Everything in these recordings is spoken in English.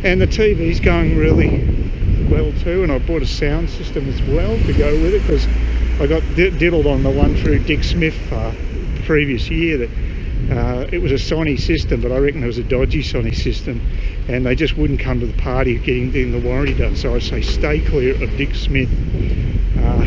And the TV's going really well too, and I bought a sound system as well to go with it, because I got diddled on the one through Dick Smith previous year that it was a Sony system, but I reckon it was a dodgy Sony system, and they just wouldn't come to the party of getting the warranty done. So I say stay clear of Dick Smith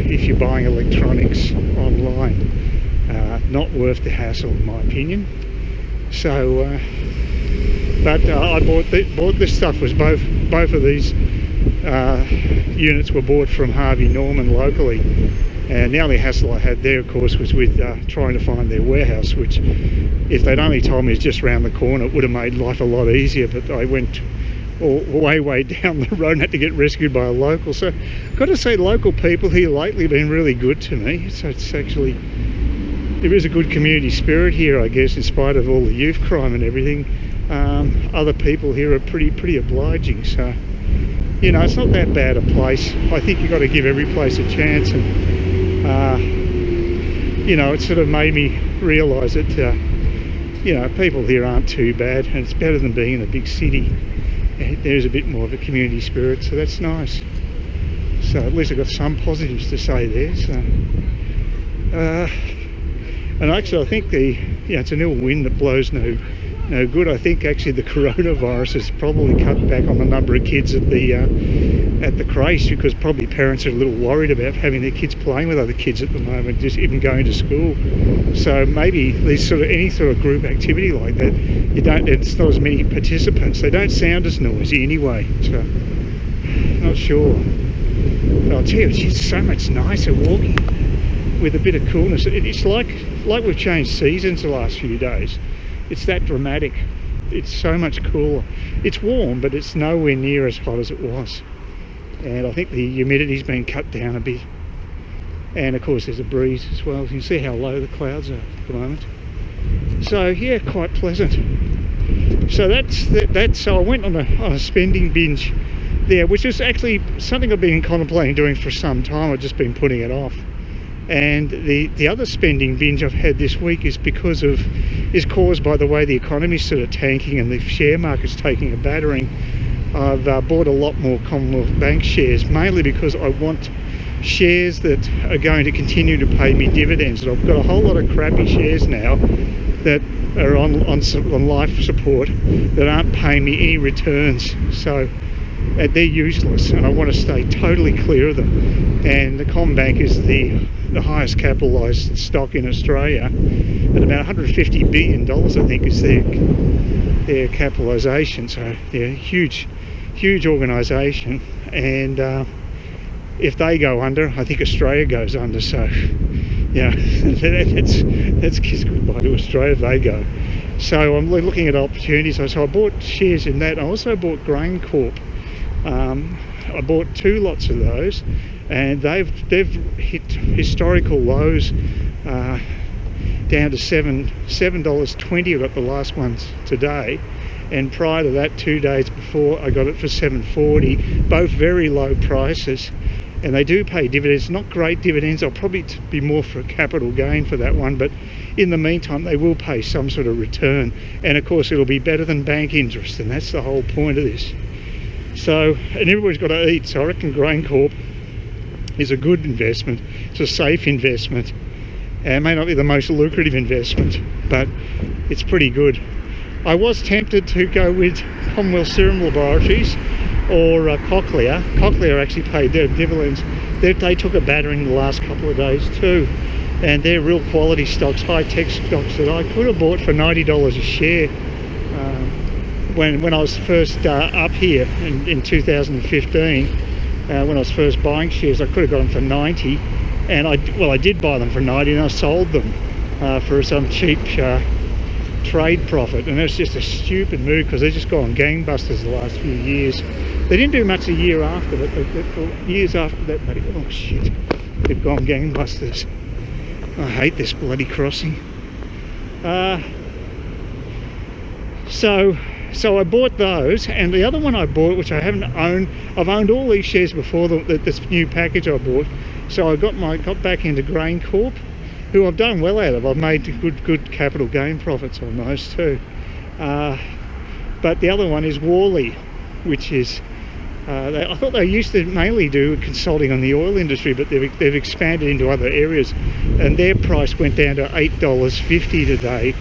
if you're buying electronics online. Not worth the hassle, in my opinion. So but I bought this stuff. Was both of these units were bought from Harvey Norman locally, and the only hassle I had there, of course, was with trying to find their warehouse, which if they'd only told me it's just round the corner, it would have made life a lot easier. But I went way down the road and had to get rescued by a local. So I've got to say, local people here lately have been really good to me. So it's actually, there is a good community spirit here, I guess, in spite of all the youth crime and everything. Other people here are pretty obliging. So, you know, it's not that bad a place. I think you've got to give every place a chance, and you know, it sort of made me realise that you know, people here aren't too bad, and it's better than being in a big city. There's a bit more of a community spirit, so that's nice. So at least I've got some positives to say there. So and actually I think it's an ill wind that blows no good. I think actually the coronavirus has probably cut back on the number of kids at the creche, because probably parents are a little worried about having their kids playing with other kids at the moment, just even going to school. So maybe these any sort of group activity like that, it's not as many participants. They don't sound as noisy anyway. So not sure. But I'll tell you, it's just so much nicer walking with a bit of coolness. It's like we've changed seasons the last few days. It's that dramatic. It's so much cooler. It's warm, but it's nowhere near as hot as it was. And I think the humidity's been cut down a bit. And of course there's a breeze as well. You can see how low the clouds are at the moment. So yeah, quite pleasant. So so I went on a spending binge there, which is actually something I've been contemplating doing for some time. I've just been putting it off. And the other spending binge I've had this week is caused by the way the economy's sort of tanking and the share market's taking a battering. I've bought a lot more Commonwealth Bank shares, mainly because I want shares that are going to continue to pay me dividends. And I've got a whole lot of crappy shares now that are on life support that aren't paying me any returns. So they're useless, and I want to stay totally clear of them. And the Combank is the highest capitalised stock in Australia at about $150 billion, I think, is their capitalisation. So they're a huge organisation, and if they go under, I think Australia goes under. So yeah, that's kiss goodbye to Australia if they go. So I'm looking at opportunities. So I bought shares in that. I also bought Grain Corp. I bought 2 lots of those, and they've hit historical lows down to $7.20. I got the last ones today, and prior to that, 2 days before, I got it for $7.40. Both very low prices, and they do pay dividends. Not great dividends. I'll probably be more for a capital gain for that one, but in the meantime they will pay some sort of return, and of course it'll be better than bank interest, and that's the whole point of this. So, and everybody's got to eat, so I reckon Grain Corp is a good investment. It's a safe investment, and it may not be the most lucrative investment, but it's pretty good. I was tempted to go with Commonwealth Serum Laboratories or Cochlear. Cochlear actually paid their dividends. They took a battering the last couple of days too, and they're real quality stocks, high-tech stocks that I could have bought for $90 a share. When I was first up here in 2015, when I was first buying shares, I could have got them for 90, and I did buy them for 90, and I sold them for some cheap trade profit, and it's just a stupid move because they've just gone gangbusters the last few years. They didn't do much a year after, but for years after that, oh shit, they've gone gangbusters. I hate this bloody crossing. So I bought those, and the other one I bought, which I haven't owned, I've owned all these shares before this new package I bought. So I got back into Grain Corp, who I've done well out of. I've made good capital gain profits on those too. But the other one is Worley. which is I thought they used to mainly do consulting on the oil industry, but they've expanded into other areas, and their price went down to $8.50 today,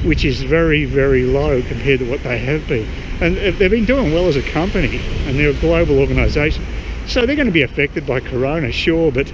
which is very, very low compared to what they have been. And they've been doing well as a company, and they're a global organisation, so they're going to be affected by Corona, sure, but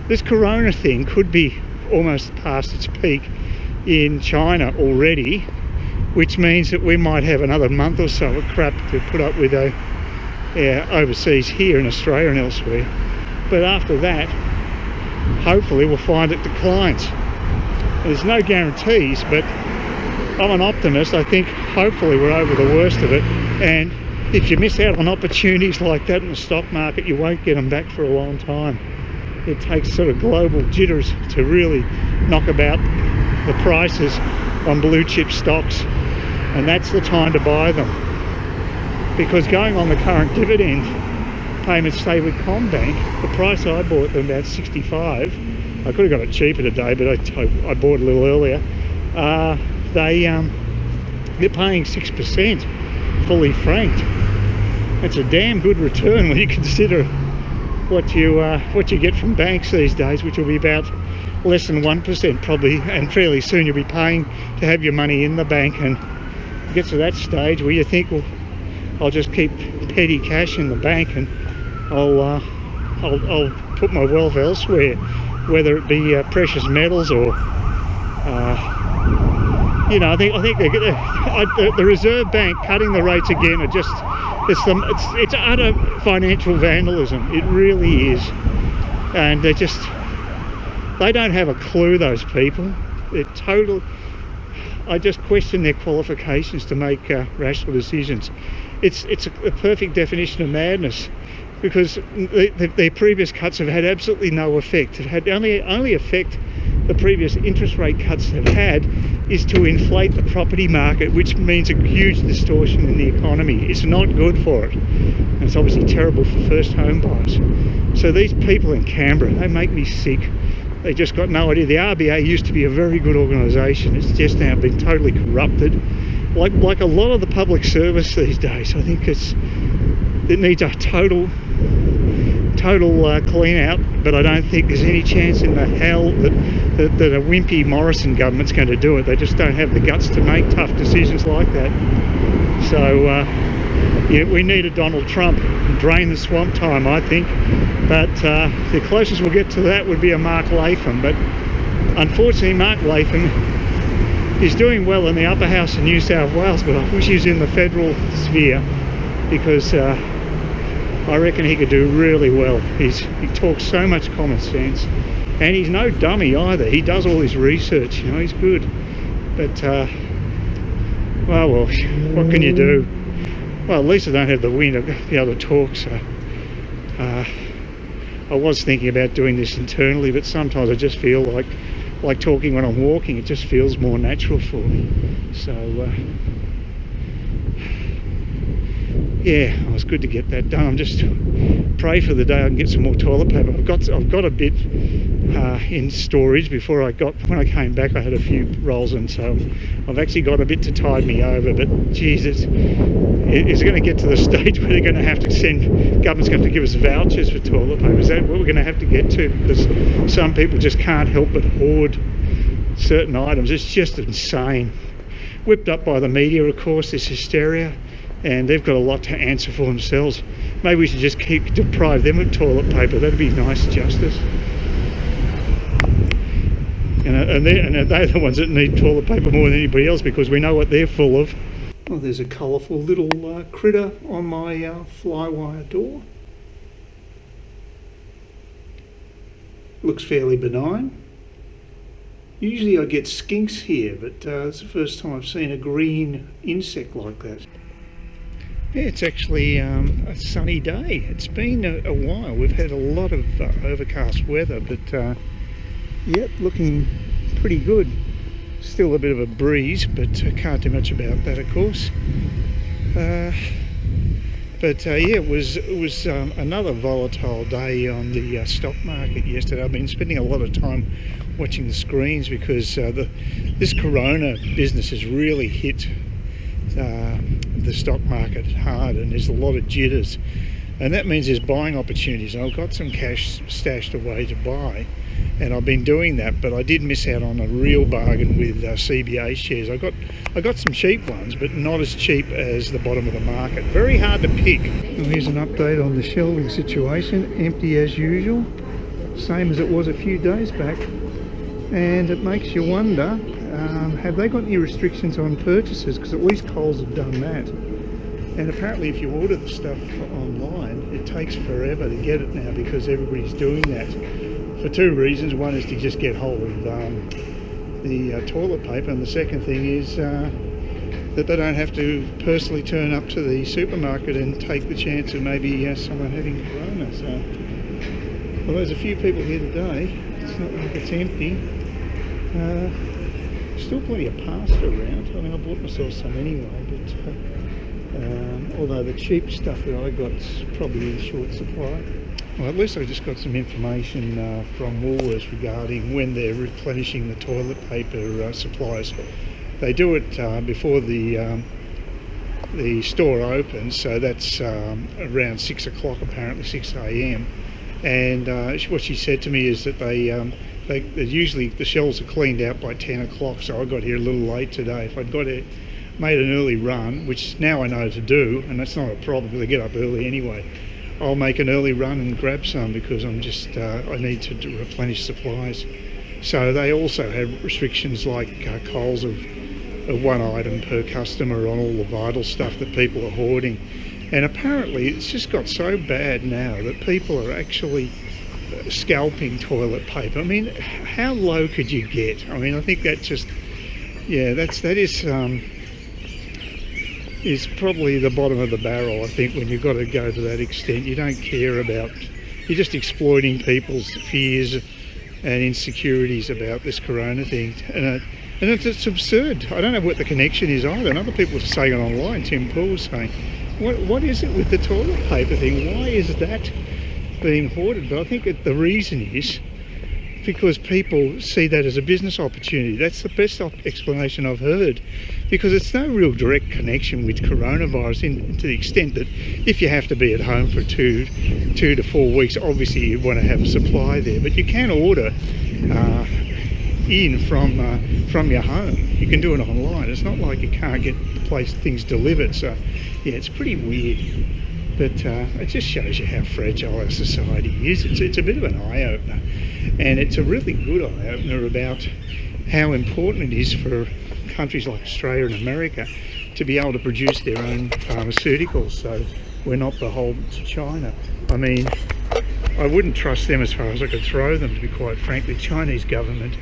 this Corona thing could be almost past its peak in China already, which means that we might have another month or so of crap to put up with overseas here in Australia and elsewhere. But after that, hopefully we'll find it declines. There's no guarantees, but I'm an optimist. I think hopefully we're over the worst of it, and if you miss out on opportunities like that in the stock market, you won't get them back for a long time. It takes sort of global jitters to really knock about the prices on blue chip stocks, and that's the time to buy them. Because going on the current dividend payments, say with CommBank, the price I bought them about 65. I could have got it cheaper today, but I bought a little earlier. They're paying 6% fully franked. That's a damn good return when you consider what you get from banks these days, which will be about less than 1% probably, and fairly soon you'll be paying to have your money in the bank, and it gets to that stage where you think, well, I'll just keep petty cash in the bank, and I'll put my wealth elsewhere, whether it be precious metals or you know. I think the Reserve Bank cutting the rates again are just it's utter financial vandalism. It really is, and they don't have a clue, those people. They're total. I just question their qualifications to make rational decisions. It's a perfect definition of madness, because their previous cuts have had absolutely no effect. Have had only effect the previous interest rate cuts have had is to inflate the property market, which means a huge distortion in the economy. It's not good for it, and it's obviously terrible for first home buyers. So these people in Canberra, they make me sick. They just got no idea. The RBA used to be a very good organisation. It's just now been totally corrupted, like a lot of the public service these days. I think it needs a total clean out, but I don't think there's any chance in the hell that a wimpy Morrison government's going to do it. They just don't have the guts to make tough decisions like that. So yeah, we need a Donald Trump and drain the swamp time, I think. But the closest we'll get to that would be a Mark Latham. But unfortunately, Mark Latham is doing well in the upper house in New South Wales, but I wish he was in the federal sphere, because I reckon he could do really well. He talks so much common sense, and he's no dummy either. He does all his research, you know, he's good. But well, what can you do? Well, at least I don't have the wind to be able to talk, so I was thinking about doing this internally, but sometimes I just feel like talking when I'm walking. It just feels more natural for me. So yeah, it was good to get that done. I'm just pray for the day I can get some more toilet paper. I've got a bit in storage. When I came back, I had a few rolls, and so I've actually got a bit to tide me over. But Jesus, is it going to get to the stage where they're going to have to government's going to have to give us vouchers for toilet paper? Is that what we're going to have to get to? Because some people just can't help but hoard certain items. It's just insane. Whipped up by the media, of course, this hysteria, and they've got a lot to answer for themselves. Maybe we should just deprive them of toilet paper. That'd be nice justice. And they're the ones that need toilet paper more than anybody else, because we know what they're full of. Oh, there's a colourful little critter on my flywire door. Looks fairly benign. Usually I get skinks here, but it's the first time I've seen a green insect like that. Yeah, it's actually a sunny day. It's been a while. We've had a lot of overcast weather, but yep, looking pretty good. Still a bit of a breeze, but can't do much about that, of course. But yeah, it was another volatile day on the stock market yesterday. I've been spending a lot of time watching the screens, because this Corona business has really hit the stock market hard, and there's a lot of jitters, and that means there's buying opportunities. And I've got some cash stashed away to buy, and I've been doing that, but I did miss out on a real bargain with CBA shares. I got some cheap ones, but not as cheap as the bottom of the market. Very hard to pick. Well, here's an update on the shelving situation. Empty as usual, same as it was a few days back, and it makes you wonder, have they got any restrictions on purchases? Because at least Coles have done that. And apparently if you order the stuff online, it takes forever to get it now, because everybody's doing that for two reasons. One is to just get hold of the toilet paper, and the second thing is that they don't have to personally turn up to the supermarket and take the chance of maybe someone having corona. So, well, there's a few people here today. It's not like it's empty. Still plenty of pasta around. I mean, I bought myself some anyway, but although the cheap stuff that I got's probably in short supply. Well, at least I just got some information from Woolworths regarding when they're replenishing the toilet paper supplies. They do it before the store opens, so that's around 6 o'clock, apparently 6 a.m. And what she said to me is that they usually the shelves are cleaned out by 10 o'clock, so I got here a little late today. If I'd made an early run, which now I know to do, and that's not a problem because I get up early anyway, I'll make an early run and grab some, because I'm just I need to replenish supplies. So they also have restrictions like Coles of one item per customer on all the vital stuff that people are hoarding. And apparently it's just got so bad now that people are actually scalping toilet paper. I mean, how low could you get? I mean, I think that just, yeah, that is probably the bottom of the barrel. I think when you've got to go to that extent, you don't care about, you're just exploiting people's fears and insecurities about this corona thing, and it's absurd. I don't know what the connection is either, and other people are saying it online. Tim Pool's saying, what is it with the toilet paper thing? Why is that being hoarded? But I think that the reason is because people see that as a business opportunity. That's the best explanation I've heard, because it's no real direct connection with coronavirus, to the extent that if you have to be at home for two to 4 weeks, obviously you want to have a supply there, but you can order in from your home. You can do it online. It's not like you can't get things delivered. So yeah, it's pretty weird. But it just shows you how fragile our society is. It's a bit of an eye-opener, and it's a really good eye-opener about how important it is for countries like Australia and America to be able to produce their own pharmaceuticals, so we're not beholden to China. I mean, I wouldn't trust them as far as I could throw them, to be quite frank. The Chinese government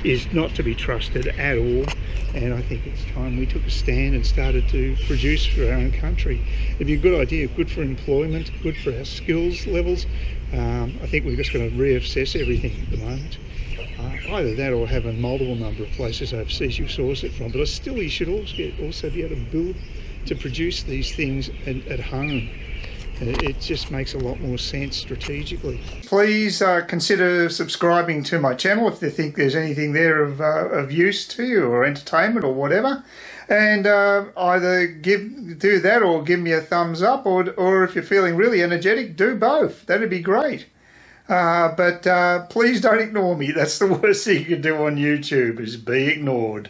is not to be trusted at all, and I think it's time we took a stand and started to produce for our own country. It'd be a good idea, good for employment, good for our skills levels. I think we're just going to reassess everything at the moment. Either that or have a multiple number of places overseas you source it from, but still you should also be able to build, to produce these things at home. It just makes a lot more sense strategically. Please consider subscribing to my channel if you think there's anything there of use to you, or entertainment or whatever. And either do that or give me a thumbs up, or if you're feeling really energetic, do both. That'd be great. But please don't ignore me. That's the worst thing you can do on YouTube, is be ignored.